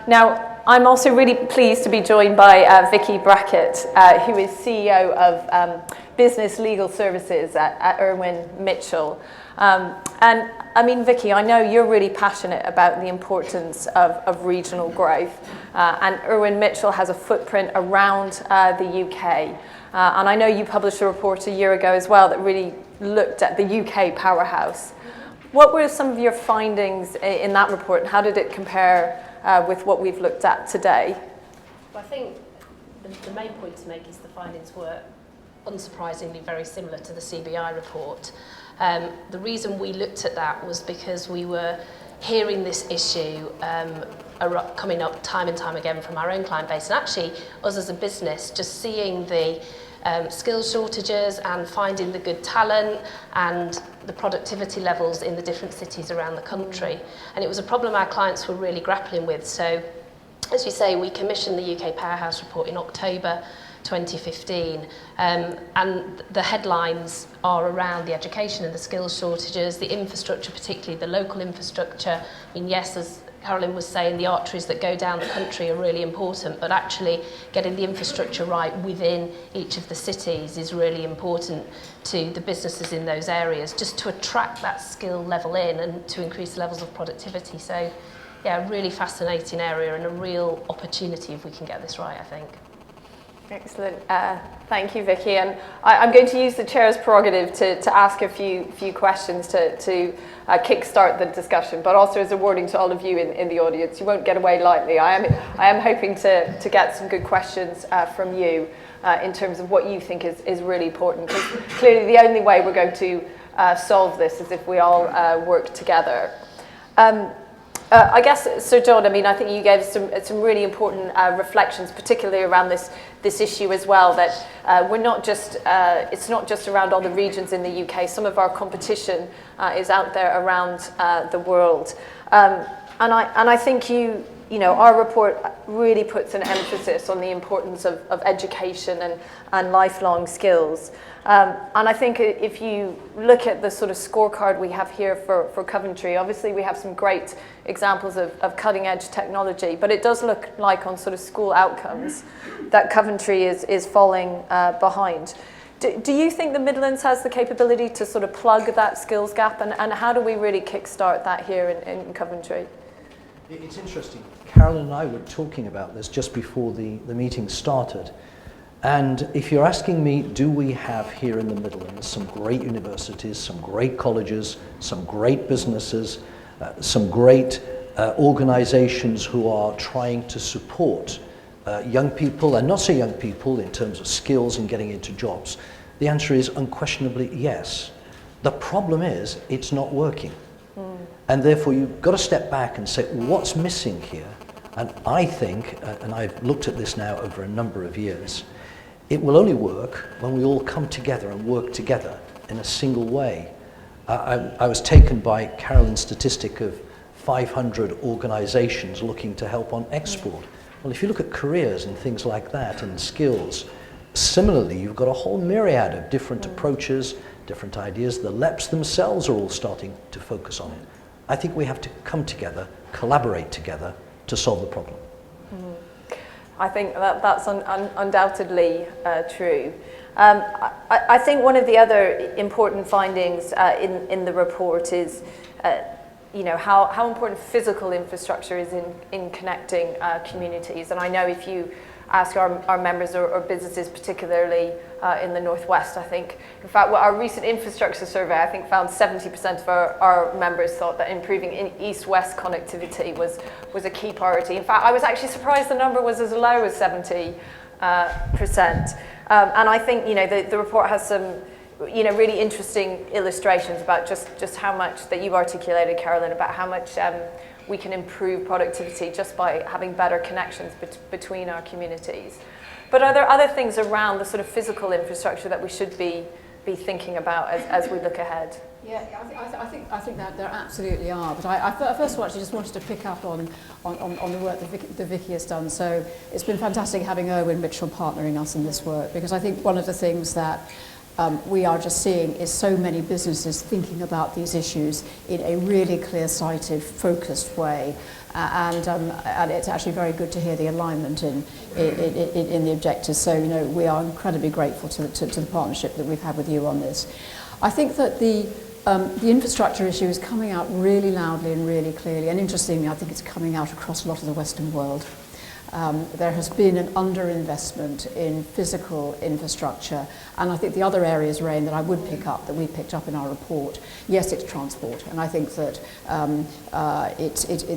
Now, I'm also really pleased to be joined by Vicky Brackett, who is CEO of Business Legal Services at Irwin Mitchell. And I mean, Vicky, I know you're really passionate about the importance of regional growth, and Irwin Mitchell has a footprint around the UK. And I know you published a report a year ago as well that really looked at the UK powerhouse. What were some of your findings in that report, and how did it compare with what we've looked at today? Well, I think the main point to make is the findings were unsurprisingly very similar to the CBI report. The reason we looked at that was because we were hearing this issue coming up time and time again from our own client base, and actually us as a business just seeing the skills shortages and finding the good talent and the productivity levels in the different cities around the country. And it was a problem our clients were really grappling with. So, as you say, we commissioned the UK Powerhouse Report in October 2015, and the headlines are around the education and the skills shortages, the infrastructure, particularly the local infrastructure. I mean, yes, as Carolyn was saying, the arteries that go down the country are really important, but actually getting the infrastructure right within each of the cities is really important to the businesses in those areas, just to attract that skill level in and to increase the levels of productivity. So, yeah, a really fascinating area and a real opportunity if we can get this right, I think. Excellent. Thank you, Vicky. And I'm going to use the chair's prerogative to ask a few questions to kickstart the discussion, but also as a warning to all of you in the audience, you won't get away lightly. I am hoping to get some good questions from you in terms of what you think is really important, because clearly the only way we're going to solve this is if we all work together. I guess, Sir John, I mean, I think you gave some really important reflections, particularly around this issue as well, that we're not just, it's not just around all the regions in the UK. Some of our competition is out there around the world. And I think you know, our report really puts an emphasis on the importance of education and lifelong skills. And I think if you look at the sort of scorecard we have here for Coventry, obviously we have some great examples of cutting edge technology, but it does look like on sort of school outcomes that Coventry is falling behind. Do you think the Midlands has the capability to sort of plug that skills gap, and how do we really kickstart that here in Coventry? It's interesting. Carolyn and I were talking about this just before the meeting started. And if you're asking me, do we have here in the Midlands some great universities, some great colleges, some great businesses, some great organizations who are trying to support young people, and not so young people in terms of skills and getting into jobs? The answer is unquestionably yes. The problem is it's not working. And therefore you've got to step back and say, what's missing here? And I think, and I've looked at this now over a number of years, it will only work when we all come together and work together in a single way. I was taken by Carolyn's statistic of 500 organizations looking to help on export. Well, if you look at careers and things like that and skills, similarly, you've got a whole myriad of different approaches, different ideas. The LEPs themselves are all starting to focus on it. I think we have to come together, collaborate together to solve the problem. I think that's undoubtedly true. I think one of the other important findings in the report is you know, how important physical infrastructure is in connecting communities. And I know if you ask our members or businesses, particularly in the Northwest, I think, in fact, our recent infrastructure survey, I think, found 70% of our members thought that improving east-west connectivity was a key priority. In fact, I was actually surprised the number was as low as 70%. And I think, you know, the report has some, you know, really interesting illustrations about just how much that you articulated, Carolyn, about how much we can improve productivity just by having better connections between our communities. But are there other things around the sort of physical infrastructure that we should be thinking about as we look ahead? Yeah, I think that there absolutely are. But I first of all actually just wanted to pick up on the work that Vicky has done. So it's been fantastic having Irwin Mitchell partnering us in this work, because I think one of the things that we are just seeing is so many businesses thinking about these issues in a really clear-sighted, focused way. And it's actually very good to hear the alignment in the objectives. So, you know, we are incredibly grateful to the partnership that we've had with you on this. I think that the infrastructure issue is coming out really loudly and really clearly, and interestingly, I think it's coming out across a lot of the Western world. There has been an underinvestment in physical infrastructure, and I think the other areas, Rain, that I would pick up, that we picked up in our report, yes, it's transport, and I think that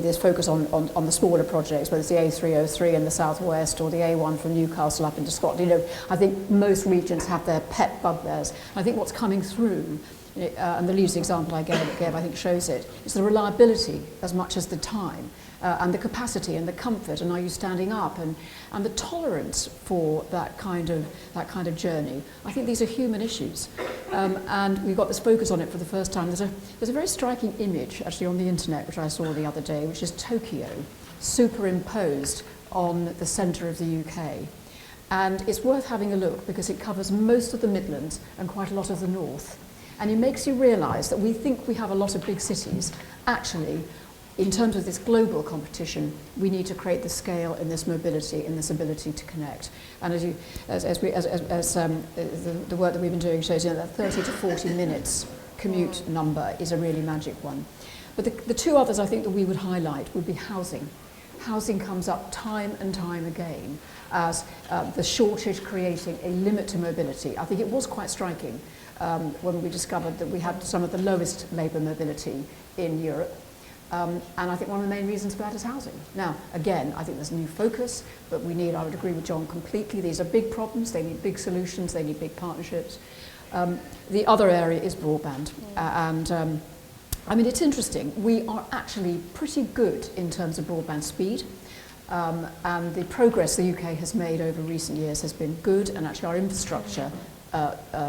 there's focus on the smaller projects, whether it's the A303 in the southwest or the A1 from Newcastle up into Scotland. You know, I think most regions have their pet bugbears. I think what's coming through, and the lead's example I gave, I think shows it, is the reliability as much as the time. And the capacity and the comfort, and are you standing up, and the tolerance for that kind of journey. I think these are human issues, and we've got this focus on it for the first time. There's a very striking image actually on the internet which I saw the other day, which is Tokyo superimposed on the centre of the UK, and it's worth having a look because it covers most of the Midlands and quite a lot of the north, and it makes you realise that we think we have a lot of big cities. Actually, in terms of this global competition, we need to create the scale in this mobility and this ability to connect. And the work that we've been doing shows, you know, that 30 to 40 minutes commute number is a really magic one. But the two others I think that we would highlight would be housing. Housing comes up time and time again as the shortage creating a limit to mobility. I think it was quite striking when we discovered that we had some of the lowest labour mobility in Europe. And I think one of the main reasons for that is housing. Now, again, I think there's a new focus, but I would agree with John completely, these are big problems, they need big solutions, they need big partnerships. The other area is broadband. I mean, it's interesting, we are actually pretty good in terms of broadband speed. And the progress the UK has made over recent years has been good, and actually our infrastructure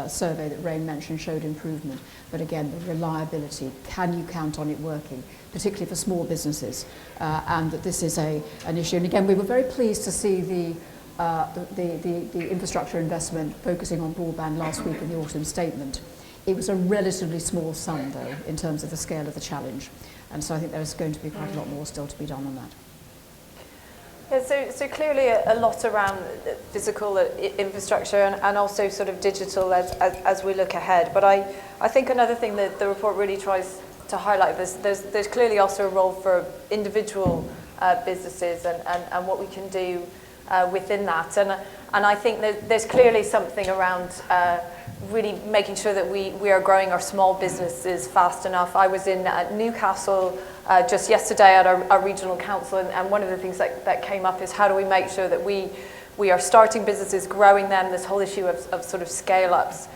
survey that Rain mentioned showed improvement. But again, the reliability, can you count on it working, particularly for small businesses, and that this is an issue. And again, we were very pleased to see the infrastructure investment focusing on broadband last week in the autumn statement. It was a relatively small sum, though, in terms of the scale of the challenge. And so I think there's going to be quite a lot more still to be done on that. Yeah, so clearly a lot around physical infrastructure and also sort of digital as we look ahead. But I think another thing that the report really tries to highlight is there's clearly also a role for individual businesses and what we can do within that. And I think that there's clearly something around really making sure that we are growing our small businesses fast enough. I was in Newcastle just yesterday at our regional council, and one of the things that came up is how do we make sure that we are starting businesses, growing them. This whole issue of sort of scale-ups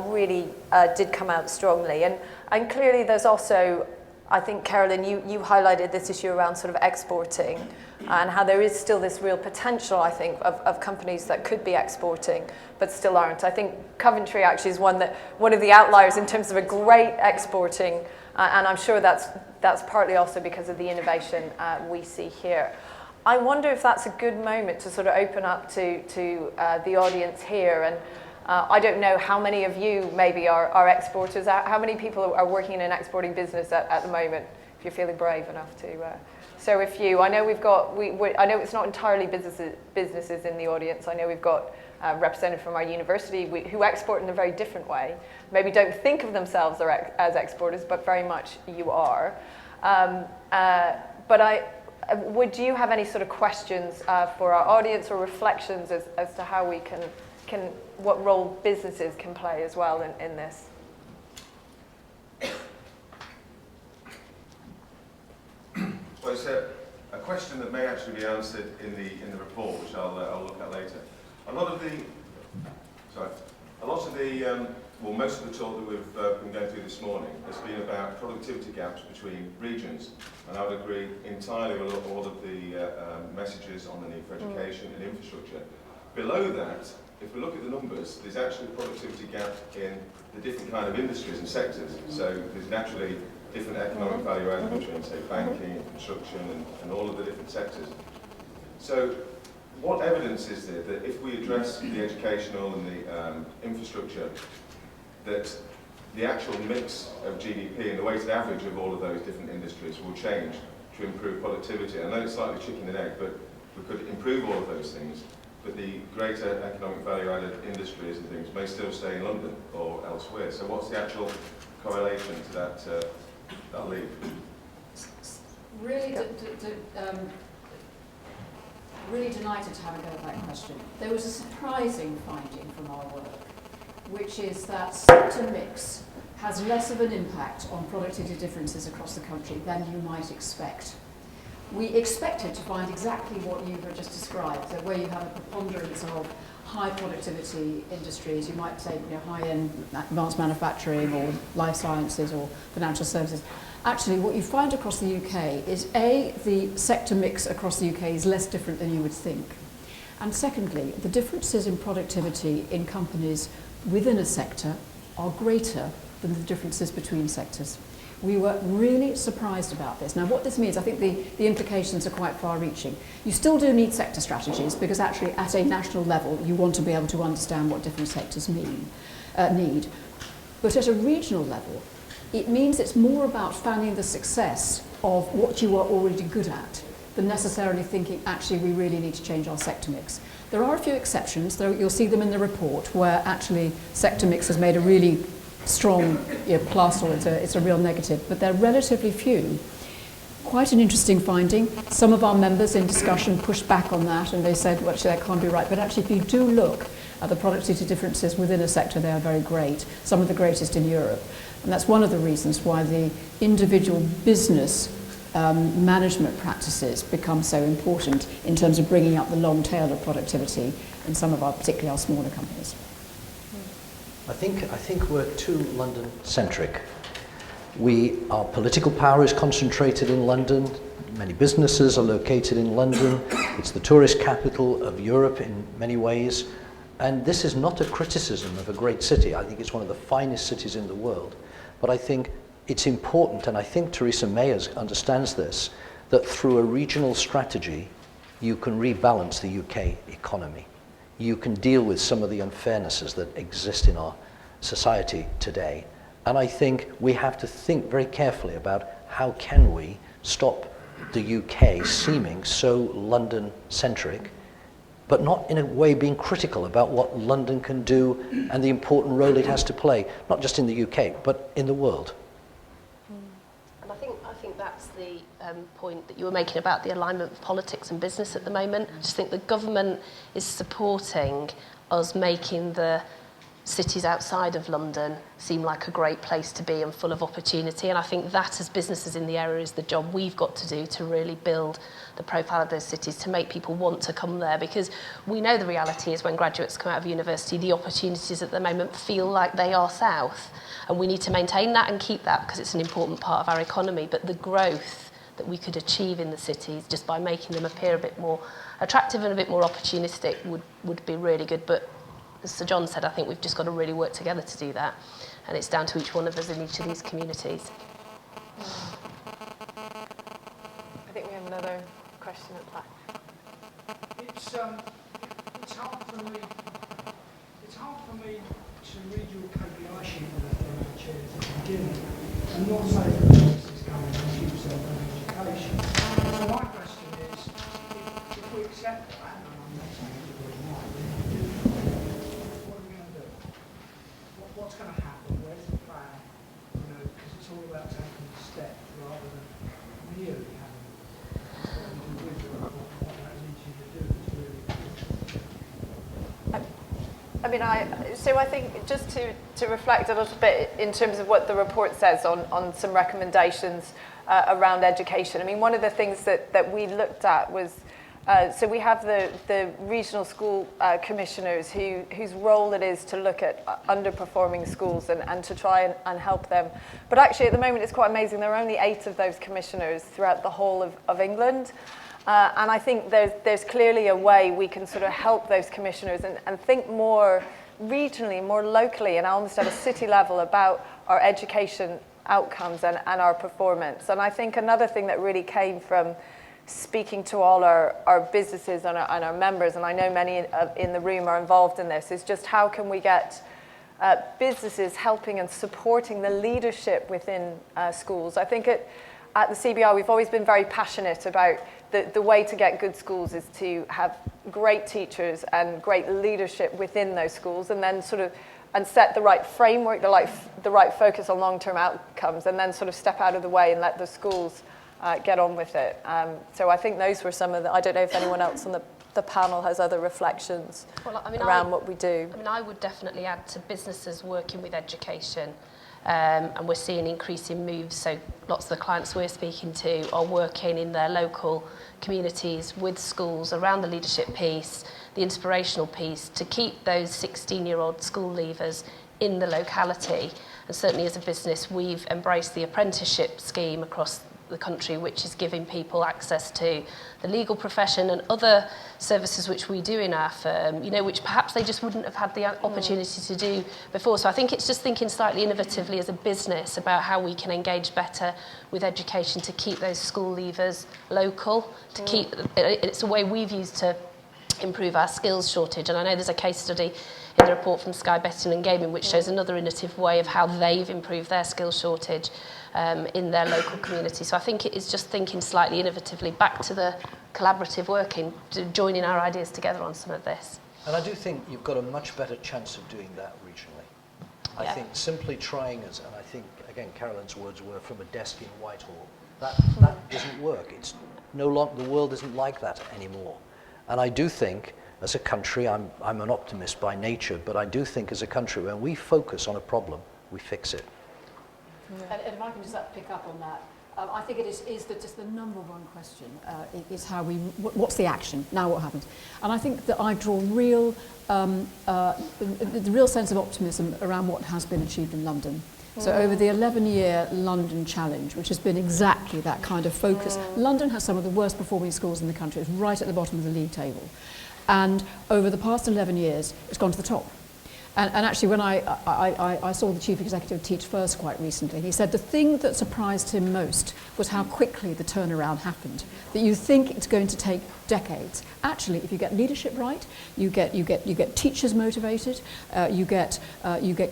really did come out strongly. And clearly there's also, I think, Carolyn, you highlighted this issue around sort of exporting and how there is still this real potential, I think, of companies that could be exporting but still aren't. I think Coventry actually is one of the outliers in terms of a great exporting, and I'm sure that's partly also because of the innovation we see here. I wonder if that's a good moment to sort of open up to the audience here. And I don't know how many of you maybe are exporters. How many people are working in an exporting business at the moment, if you're feeling brave enough to? So a few. I know I know it's not entirely businesses in the audience. I know we've got representatives from our university who export in a very different way. Maybe don't think of themselves as exporters, but very much you are. But would you have any sort of questions for our audience or reflections as to how we can what role businesses can play as well in this? Well, it's a question that may actually be answered in the report, which I'll look at later. Most of the talk that we've been going through this morning has been about productivity gaps between regions, and I would agree entirely with all of the messages on the need for education and infrastructure. Below that, if we look at the numbers, there's actually a productivity gap in the different kind of industries and sectors. So there's naturally different economic value added between, say, banking and construction and all of the different sectors. So what evidence is there that if we address the educational and the infrastructure, that the actual mix of GDP and the weighted average of all of those different industries will change to improve productivity. I know it's slightly chicken and egg, but we could improve all of those things, but the greater economic value-added industries and things may still stay in London or elsewhere. So what's the actual correlation to that leap? Really, really delighted to have a go at that question. There was a surprising finding from our work, which is that sector mix has less of an impact on productivity differences across the country than you might expect. We expected to find exactly what you have just described, that where you have a preponderance of high productivity industries, you might say high-end advanced manufacturing or life sciences or financial services. Actually, what you find across the UK is the sector mix across the UK is less different than you would think. And secondly, the differences in productivity in companies within a sector are greater than the differences between sectors. We were really surprised about this. Now, what this means, I think the implications are quite far-reaching. You still do need sector strategies because actually at a national level you want to be able to understand what different sectors need. But at a regional level, it means it's more about fanning the success of what you are already good at than necessarily thinking, actually, we really need to change our sector mix. There are a few exceptions, though you'll see them in the report, where actually sector mix has made a really strong plus, or it's a real negative, but they're relatively few. Quite an interesting finding. Some of our members in discussion pushed back on that, and they said, well, actually, that can't be right. But actually, if you do look at the productivity differences within a sector, they are very great, some of the greatest in Europe. And that's one of the reasons why the individual business management practices become so important in terms of bringing up the long tail of productivity in some of our, particularly our smaller companies. I think we're too London-centric. Our political power is concentrated in London. Many businesses are located in London. It's the tourist capital of Europe in many ways. And this is not a criticism of a great city. I think it's one of the finest cities in the world. But I think it's important, and I think Theresa May understands this, that through a regional strategy, you can rebalance the UK economy. You can deal with some of the unfairnesses that exist in our society today. And I think we have to think very carefully about how can we stop the UK seeming so London-centric, but not in a way being critical about what London can do and the important role it has to play, not just in the UK, but in the world. And I think that's the point that you were making about the alignment of politics and business at the moment. I just think the government is supporting us making the cities outside of London seem like a great place to be and full of opportunity. And I think that, as businesses in the area, is the job we've got to do to really build the profile of those cities, to make people want to come there. Because we know the reality is when graduates come out of university, the opportunities at the moment feel like they are south. And we need to maintain that and keep that because it's an important part of our economy. But the growth that we could achieve in the cities just by making them appear a bit more attractive and a bit more opportunistic would be really good. But as Sir John said, I think we've just got to really work together to do that. And it's down to each one of us in each of these communities. I think we have another question at the back. It's hard for me to read your KPI sheet for our chairs at the beginning and not say that this is going to keep yourself on education. So my question is, if we accept that, and I'm not saying everybody might, what are we going to do? What's going to happen? Where's the plan? Because it's all about taking a step rather than merely having something to do with what that needs you to do. It's really I think just to reflect a little bit in terms of what the report says on some recommendations around education. I mean, one of the things that we looked at was, so we have the regional school commissioners whose role it is to look at underperforming schools and to try and help them. But actually at the moment it's quite amazing, there are only 8 of those commissioners throughout the whole of England. And I think there's clearly a way we can sort of help those commissioners and think more regionally, more locally, and almost at a city level about our education outcomes and our performance. And I think another thing that really came from speaking to all our businesses and our members, and I know many in the room are involved in this, is just how can we get businesses helping and supporting the leadership within schools. I think at the CBI, we've always been very passionate about the way to get good schools is to have great teachers and great leadership within those schools, and then and set the right framework, the right focus on long-term outcomes, and then sort of step out of the way and let the schools get on with it. So I think those were some of the, I don't know if anyone else on the panel has other reflections around what we do. I mean, I would definitely add to businesses working with education. And we're seeing increasing moves, so lots of the clients we're speaking to are working in their local communities with schools around the leadership piece, the inspirational piece, to keep those 16-year-old school leavers in the locality. And certainly as a business, we've embraced the apprenticeship scheme across the country, which is giving people access to the legal profession and other services which we do in our firm, you know, which perhaps they just wouldn't have had the opportunity to do before. So I think it's just thinking slightly innovatively as a business about how we can engage better with education to keep those school leavers local, to keep, it's a way we've used to improve our skills shortage. And I know there's a case study in the report from Sky Betting and Gaming which shows another innovative way of how they've improved their skills shortage in their local community. So I think it is just thinking slightly innovatively, back to the collaborative working, to joining our ideas together on some of this. And I do think you've got a much better chance of doing that regionally. I think simply trying, and I think, again, Carolyn's words were from a desk in Whitehall, that doesn't work. It's no longer, the world isn't like that anymore. And I do think, as a country, I'm an optimist by nature, but I do think as a country, when we focus on a problem, we fix it. And if I can just pick up on that, I think it is just the number one question is how what's the action, now what happens? And I think that I draw real, the real sense of optimism around what has been achieved in London. So over the 11-year London Challenge, which has been exactly that kind of focus, London has some of the worst performing schools in the country. It's right at the bottom of the league table. And over the past 11 years, it's gone to the top. And actually, when I saw the chief executive teach first quite recently, he said the thing that surprised him most was how quickly the turnaround happened. That you think it's going to take decades. Actually, if you get leadership right, you get teachers motivated, you get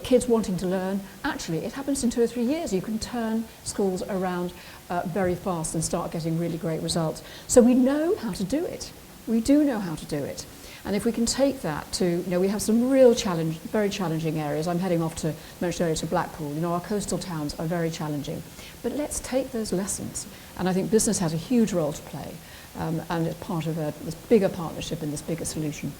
kids wanting to learn. Actually, it happens in 2 or 3 years. You can turn schools around very fast and start getting really great results. So we know how to do it. We do know how to do it. And if we can take that to, you know, we have some real very challenging areas. I'm heading off to, mentioned earlier, to Blackpool. You know, our coastal towns are very challenging. But let's take those lessons. And I think business has a huge role to play. And it's part of this bigger partnership and this bigger solution.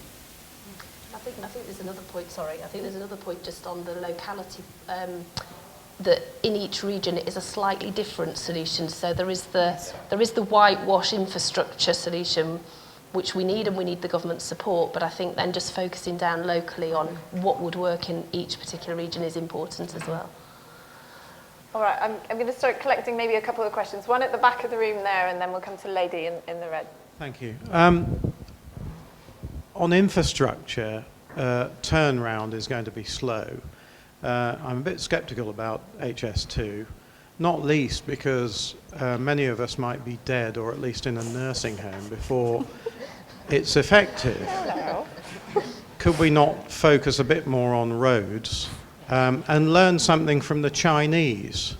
I think there's another point, I think there's another point just on the locality, that in each region it is a slightly different solution. So there is the whitewash infrastructure solution, which we need, and we need the government's support, but I think then just focusing down locally on what would work in each particular region is important as well. All right, I'm going to start collecting maybe a couple of questions. One at the back of the room there, and then we'll come to Lady in the red. Thank you. On infrastructure, turnaround is going to be slow. I'm a bit sceptical about HS2, not least because many of us might be dead or at least in a nursing home before it's effective. Hello. Could we not focus a bit more on roads and learn something from the Chinese,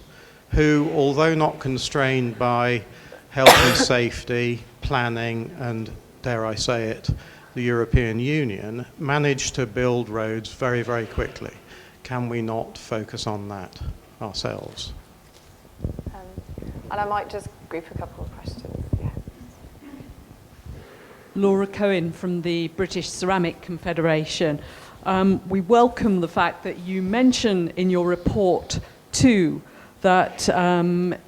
who, although not constrained by health and safety, planning, and, dare I say it, the European Union, managed to build roads very, very quickly? Can we not focus on that ourselves? And I might just group a couple of questions. Yeah. Laura Cohen from the British Ceramic Confederation. We welcome the fact that you mention in your report too that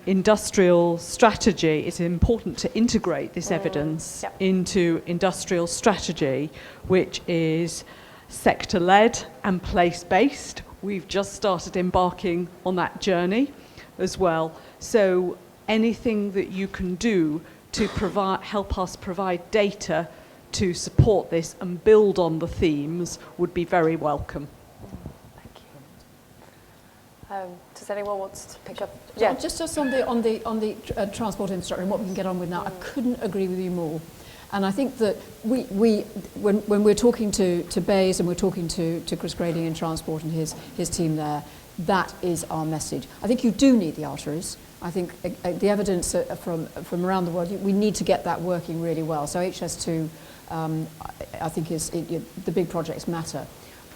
industrial strategy, it's important to integrate this evidence into industrial strategy, which is sector-led and place-based. We've just started embarking on that journey as well. So anything that you can do to help us provide data to support this and build on the themes would be very welcome. Thank you. Does anyone want to pick up? Yeah, just on the transport infrastructure and what we can get on with now, I couldn't agree with you more. And I think that when we're talking to Bays and we're talking to Chris Grading in Transport and his team there, that is our message. I think you do need the arteries. I think the evidence from around the world, we need to get that working really well. So HS2, I think the big projects matter,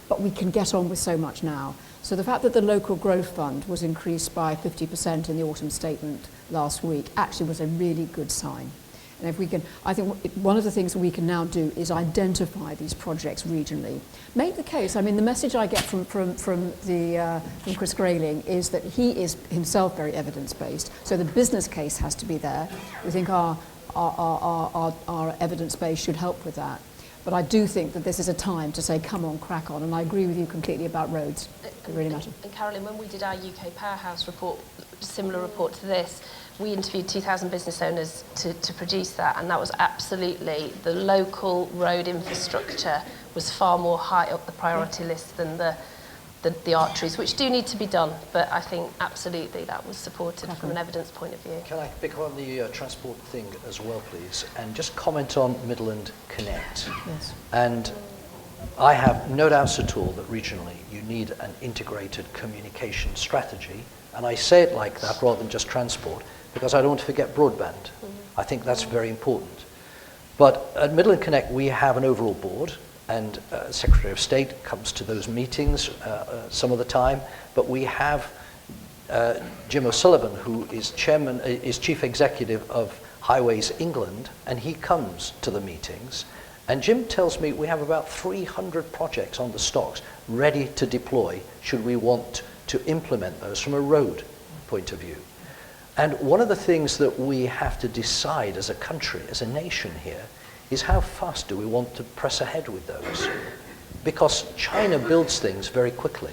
but we can get on with so much now. So the fact that the local growth fund was increased by 50% in the autumn statement last week actually was a really good sign. And if we can, I think one of the things that we can now do is identify these projects regionally. Make the case. I mean, the message I get from Chris Grayling is that he is himself very evidence-based. So the business case has to be there. We think our evidence base should help with that. But I do think that this is a time to say, come on, crack on. And I agree with you completely about roads. It really matters. And Carolyn, when we did our UK Powerhouse report, similar report to this, we interviewed 2,000 business owners to produce that, and that was absolutely, the local road infrastructure was far more high up the priority list than the arteries, which do need to be done, but I think absolutely that was supported from an evidence point of view. Can I pick up on the transport thing as well, please, and just comment on Midland Connect? Yes. And I have no doubts at all that regionally you need an integrated communication strategy, and I say it like that rather than just transport, because I don't want to forget broadband. I think that's very important. But at Midland Connect, we have an overall board, and Secretary of State comes to those meetings some of the time, but we have Jim O'Sullivan, who is Chief Executive of Highways England, and he comes to the meetings. And Jim tells me we have about 300 projects on the stocks ready to deploy should we want to implement those from a road point of view. And one of the things that we have to decide as a country, as a nation here, is how fast do we want to press ahead with those? Because China builds things very quickly.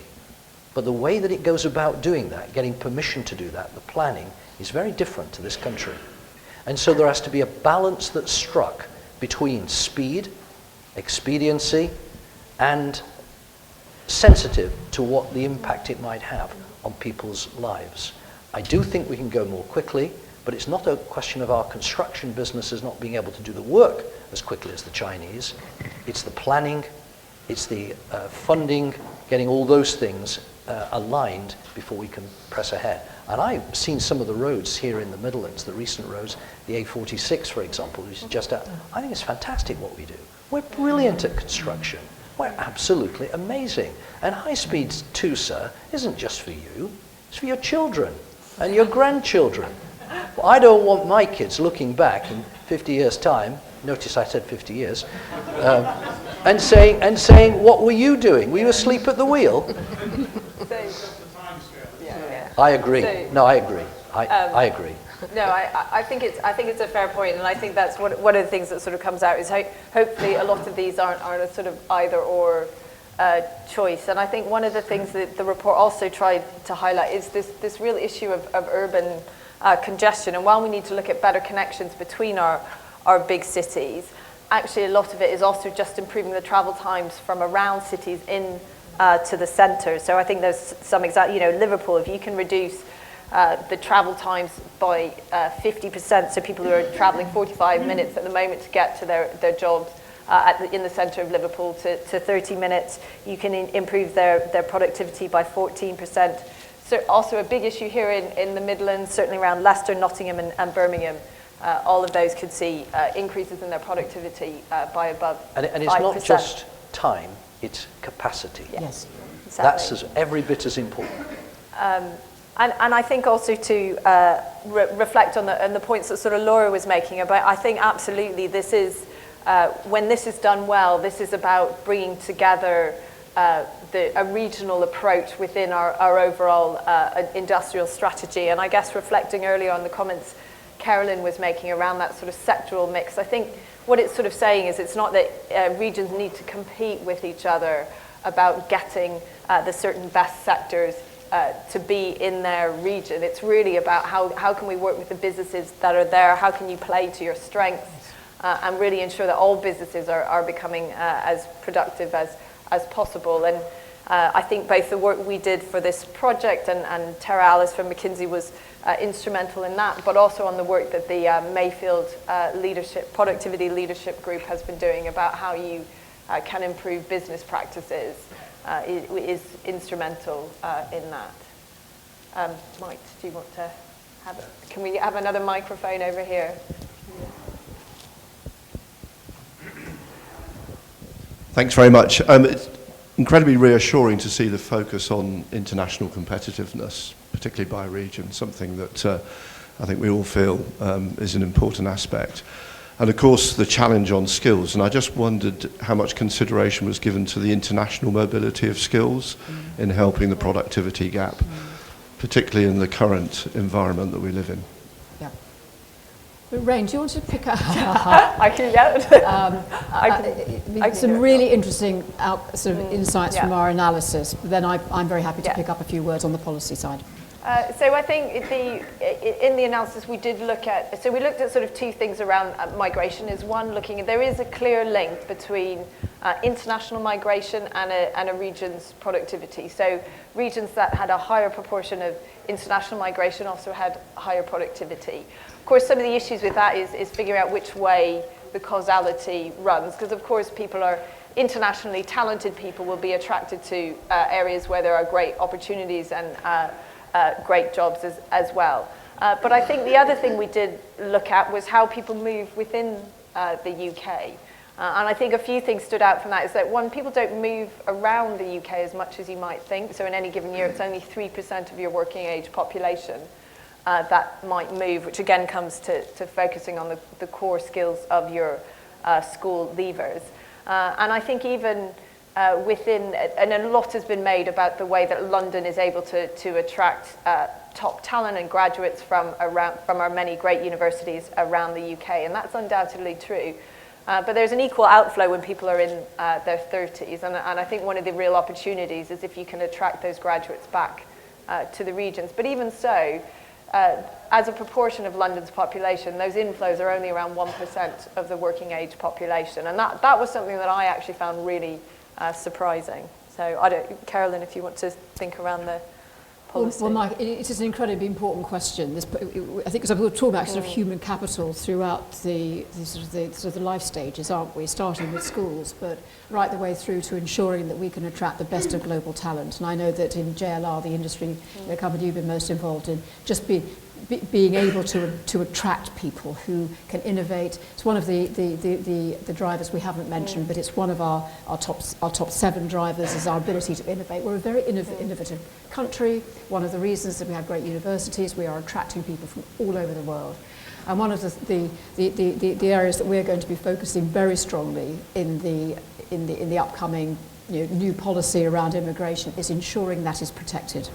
But the way that it goes about doing that, getting permission to do that, the planning, is very different to this country. And so there has to be a balance that's struck between speed, expediency, and sensitive to what the impact it might have on people's lives. I do think we can go more quickly, but it's not a question of our construction businesses not being able to do the work as quickly as the Chinese. It's the planning, it's the funding, getting all those things aligned before we can press ahead. And I've seen some of the roads here in the Midlands, the recent roads, the A46, for example, which is just out. I think it's fantastic what we do. We're brilliant at construction. We're absolutely amazing. And high speed too, sir, isn't just for you. It's for your children and your grandchildren. Well, I don't want my kids looking back in 50 years' time, notice I said 50 years, and saying, what were you doing? Were you asleep at the wheel? I agree. No, I agree. I agree. No, I think it's a fair point, and I think that's one of the things that sort of comes out is hopefully a lot of these aren't a sort of either or choice. And I think one of the things that the report also tried to highlight is this real issue of urban congestion. And while we need to look at better connections between our big cities, actually a lot of it is also just improving the travel times from around cities in to the centre. So I think there's some Liverpool, if you can reduce the travel times by 50%, so people who are travelling 45 minutes at the moment to get to their jobs in the centre of Liverpool to 30 minutes, you can improve their productivity by 14%. So also a big issue here in the Midlands, certainly around Leicester, Nottingham and Birmingham. All of those could see increases in their productivity by above 5%. And it's not just time, it's capacity. Yes. Exactly. That's every bit as important. And I think also to reflect on the points that sort of Laura was making about, I think absolutely this is, when this is done well, this is about bringing together a regional approach within our overall industrial strategy. And I guess reflecting earlier on the comments Carolyn was making around that sort of sectoral mix, I think what it's sort of saying is it's not that regions need to compete with each other about getting the certain best sectors to be in their region. It's really about how can we work with the businesses that are there, how can you play to your strengths, and really ensure that all businesses are becoming as productive as possible. And I think both the work we did for this project and Tara Alice from McKinsey was instrumental in that, but also on the work that the Mayfield Productivity Leadership Group has been doing about how you can improve business practices is instrumental in that. Mike, do you want to? Can we have another microphone over here? Thanks very much. It's incredibly reassuring to see the focus on international competitiveness, particularly by region, something that I think we all feel is an important aspect. And of course, the challenge on skills. And I just wondered how much consideration was given to the international mobility of skills in helping the productivity gap, particularly in the current environment that we live in. Yeah. But Rain, do you want to pick up? I can get it. Some really interesting insights Yeah. from our analysis. But then I'm very happy to pick up a few words on the policy side. So I think in the analysis we did look at, so we looked at sort of two things around migration. Is one, there is a clear link between international migration and a region's productivity. So regions that had a higher proportion of international migration also had higher productivity. Of course, some of the issues with that is figuring out which way the causality runs, because of course internationally talented people will be attracted to areas where there are great opportunities and great jobs as well. But I think the other thing we did look at was how people move within the UK. And I think a few things stood out from that is that one, people don't move around the UK as much as you might think. So in any given year, it's only 3% of your working age population that might move, which again comes to focusing on the core skills of your school leavers. And I think even within, and a lot has been made about the way that London is able to attract top talent and graduates from our many great universities around the UK, and that's undoubtedly true. But there's an equal outflow when people are in their 30s, and I think one of the real opportunities is if you can attract those graduates back to the regions. But even so, as a proportion of London's population, those inflows are only around 1% of the working age population, and that was something that I actually found really surprising. So, Carolyn, if you want to think around the policy. Well, Mike, it is an incredibly important question. I think because we're talking about sort of human capital throughout the life stages, aren't we? Starting with schools, but right the way through to ensuring that we can attract the best of global talent. And I know that in JLR, the industry company you've been most involved in, just being able to attract people who can innovate. It's one of the drivers we haven't mentioned, but it's one of our top 7 drivers is our ability to innovate. We're a very innovative country. One of the reasons that we have great universities, we are attracting people from all over the world. And one of the areas that we're going to be focusing very strongly in the upcoming new policy around immigration is ensuring that is protected.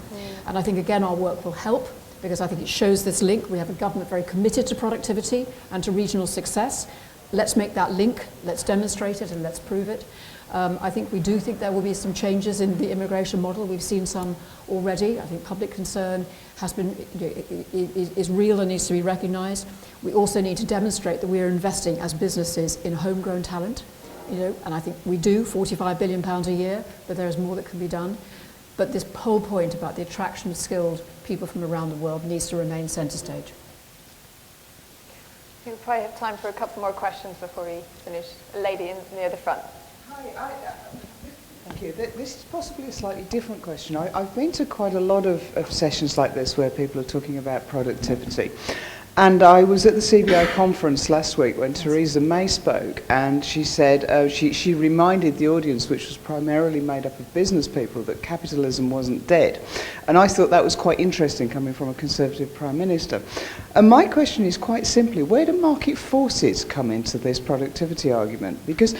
And I think again our work will help, because I think it shows this link. We have a government very committed to productivity and to regional success. Let's make that link, let's demonstrate it, and let's prove it. I think we do think there will be some changes in the immigration model. We've seen some already. I think public concern is real and needs to be recognised. We also need to demonstrate that we are investing as businesses in homegrown talent, and I think we do, £45 billion a year, but there is more that can be done. But this whole point about the attraction of skilled people from around the world needs to remain centre stage. I think we probably have time for a couple more questions before we finish. A lady near the front. Hi, thank you. This is possibly a slightly different question. I've been to quite a lot of sessions like this where people are talking about productivity. And I was at the CBI conference last week when Theresa May spoke, and she said, she reminded the audience, which was primarily made up of business people, that capitalism wasn't dead. And I thought that was quite interesting coming from a Conservative Prime Minister. And my question is quite simply, where do market forces come into this productivity argument? Because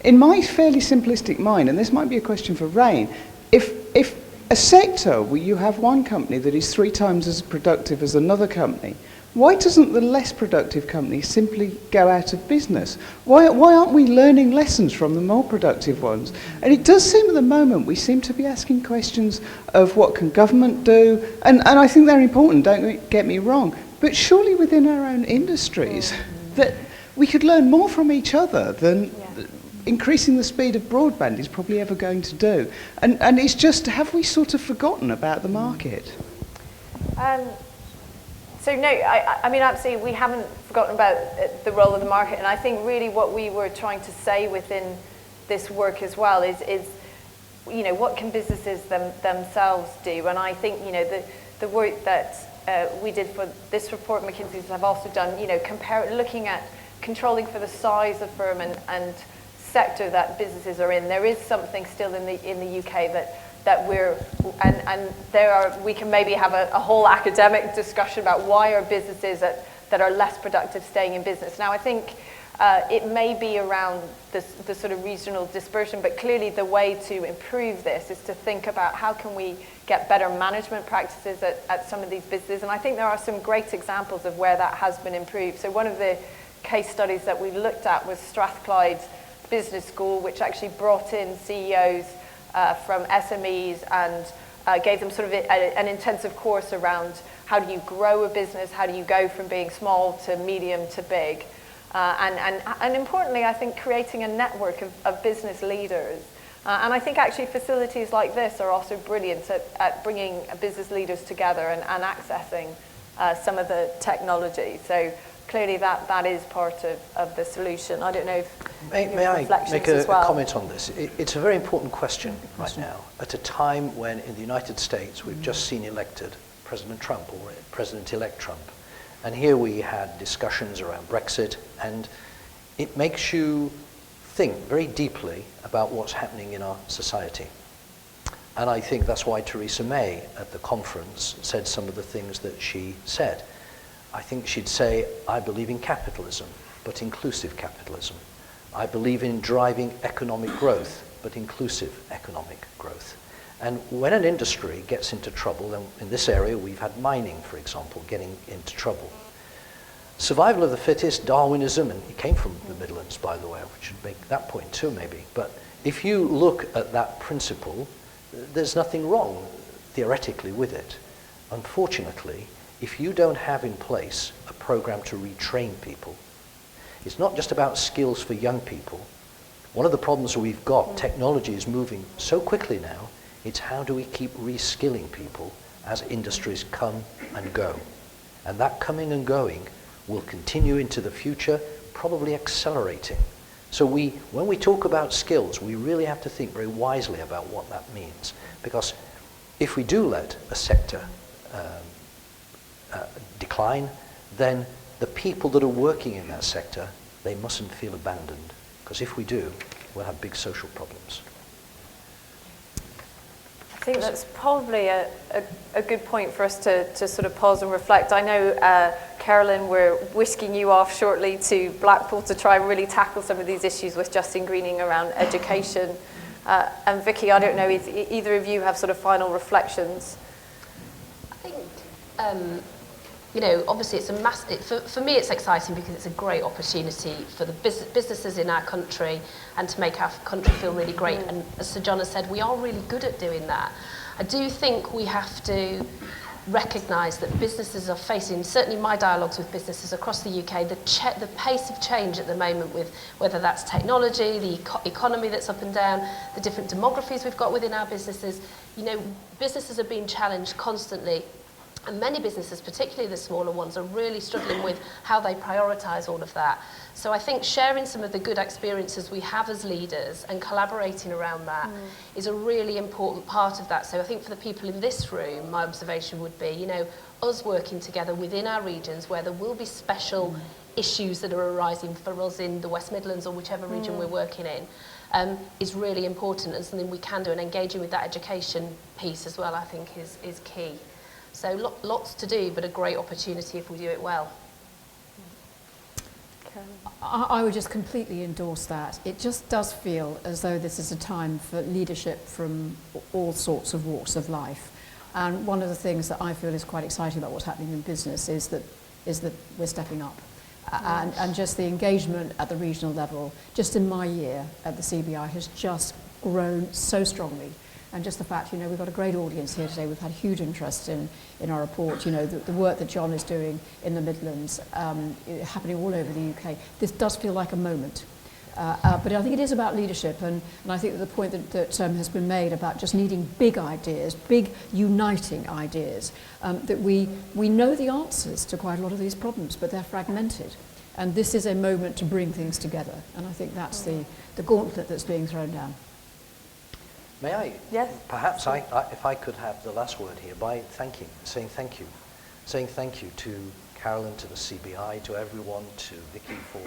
in my fairly simplistic mind, and this might be a question for Rain, if a sector where you have one company that is 3 times as productive as another company, why doesn't the less productive company simply go out of business? Why aren't we learning lessons from the more productive ones? And it does seem at the moment we seem to be asking questions of what can government do, and I think they're important, don't get me wrong, but surely within our own industries that we could learn more from each other than increasing the speed of broadband is probably ever going to do. And it's just, have we sort of forgotten about the market? So no, I mean, absolutely, we haven't forgotten about the role of the market. And I think really what we were trying to say within this work as well is what can businesses themselves do? And I think, the work that we did for this report, McKinsey's have also done, looking at controlling for the size of firm and sector that businesses are in. There is something still in the UK that we can maybe have a whole academic discussion about why are businesses that are less productive staying in business. Now, I think it may be around the sort of regional dispersion, but clearly the way to improve this is to think about how can we get better management practices at some of these businesses. And I think there are some great examples of where that has been improved. So one of the case studies that we looked at was Strathclyde Business School, which actually brought in CEOs from SMEs and gave them sort of an intensive course around how do you grow a business, how do you go from being small to medium to big. And importantly, I think creating a network of business leaders. And I think actually facilities like this are also brilliant at bringing business leaders together and accessing some of the technology. So clearly that is part of the solution. I don't know if May I make a well. comment on this? It's a very important question right now, at a time when in the United States we've just seen elected President Trump, or President-elect Trump. And here we had discussions around Brexit, and it makes you think very deeply about what's happening in our society. And I think that's why Theresa May at the conference said some of the things that she said. I think she'd say, I believe in capitalism, but inclusive capitalism. I believe in driving economic growth, but inclusive economic growth. And when an industry gets into trouble, and in this area we've had mining, for example, getting into trouble. Survival of the fittest, Darwinism, and it came from the Midlands, by the way, we should make that point too, maybe. But if you look at that principle, there's nothing wrong, theoretically, with it. Unfortunately, if you don't have in place a program to retrain people, it's not just about skills for young people. One of the problems we've got, technology is moving so quickly now, it's how do we keep reskilling people as industries come and go. And that coming and going will continue into the future, probably accelerating. So when we talk about skills, we really have to think very wisely about what that means. Because if we do let a sector decline, then the people that are working in that sector, they mustn't feel abandoned. Because if we do, we'll have big social problems. I think that's probably a good point for us to sort of pause and reflect. I know, Carolyn, we're whisking you off shortly to Blackpool to try and really tackle some of these issues with Justine Greening around education. And Vicky, I don't know if either of you have sort of final reflections. I think, obviously it's for me it's exciting because it's a great opportunity for the businesses in our country and to make our country feel really great. And as Sir John has said, we are really good at doing that. I do think we have to recognise that businesses are facing, certainly my dialogues with businesses across the UK, the pace of change at the moment, with whether that's technology, the economy that's up and down, the different demographies we've got within our businesses. Businesses are being challenged constantly. And many businesses, particularly the smaller ones, are really struggling with how they prioritise all of that. So I think sharing some of the good experiences we have as leaders and collaborating around that is a really important part of that. So I think for the people in this room, my observation would be, us working together within our regions where there will be special issues that are arising for us in the West Midlands or whichever region we're working in, is really important and something we can do. And engaging with that education piece as well, I think, is key. So lots to do, but a great opportunity if we do it well. I would just completely endorse that. It just does feel as though this is a time for leadership from all sorts of walks of life. And one of the things that I feel is quite exciting about what's happening in business is that we're stepping up. And just the engagement at the regional level, just in my year at the CBI, has just grown so strongly. And just the fact, we've got a great audience here today. We've had huge interest in our report. The work that John is doing in the Midlands, happening all over the UK. This does feel like a moment. But I think it is about leadership. And I think that the point that has been made about just needing big ideas, big uniting ideas, that we know the answers to quite a lot of these problems, but they're fragmented. And this is a moment to bring things together. And I think that's the gauntlet that's being thrown down. May I? Yes. Perhaps if I could have the last word here by saying thank you saying thank you to Carolyn, to the CBI, to everyone, to Vicky for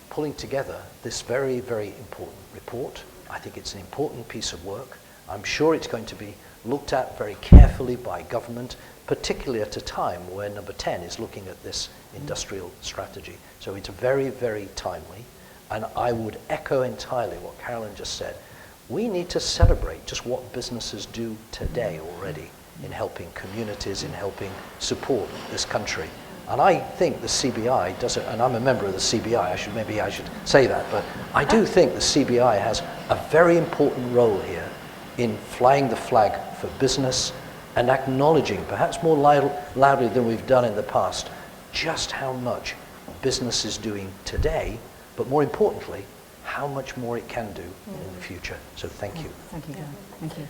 pulling together this very, very important report. I think it's an important piece of work. I'm sure it's going to be looked at very carefully by government, particularly at a time where number 10 is looking at this industrial strategy. So it's very, very timely. And I would echo entirely what Carolyn just said. We need to celebrate just what businesses do today already in helping communities, in helping support this country. And I think the CBI does it, and I'm a member of the CBI, maybe I should say that, but I do think the CBI has a very important role here in flying the flag for business and acknowledging, perhaps more loudly than we've done in the past, just how much business is doing today, but more importantly, how much more it can do in the future. So thank you. Thank you, Gary. Thank you.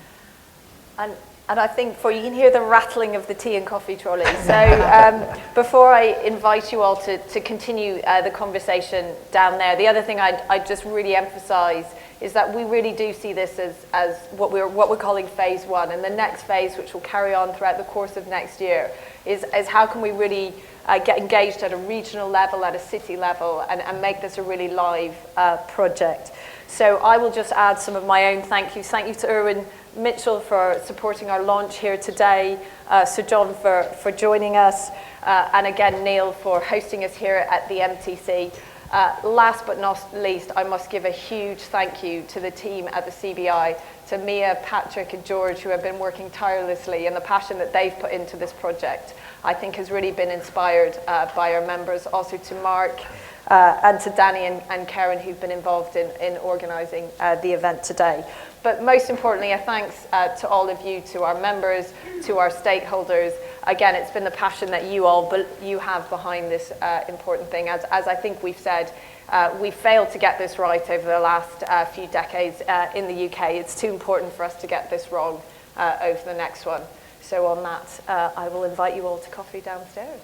And I think you can hear the rattling of the tea and coffee trolley. So before I invite you all to continue the conversation down there, the other thing I'd just really emphasize is that we really do see this as what we're calling phase one. And the next phase, which will carry on throughout the course of next year, is how can we really get engaged at a regional level, at a city level, and make this a really live project. So I will just add some of my own thank yous. Thank you to Erwin Mitchell for supporting our launch here today, Sir John for joining us, and again Neil for hosting us here at the MTC. Last but not least, I must give a huge thank you to the team at the CBI, to Mia, Patrick and George, who have been working tirelessly, and the passion that they've put into this project I think has really been inspired by our members. Also to Mark and to Danny and Karen, who've been involved in organising the event today. But most importantly, a thanks to all of you, to our members, to our stakeholders. Again, it's been the passion that you have behind this important thing. As I think we've said, we failed to get this right over the last few decades in the UK. It's too important for us to get this wrong over the next one. So on that, I will invite you all to coffee downstairs.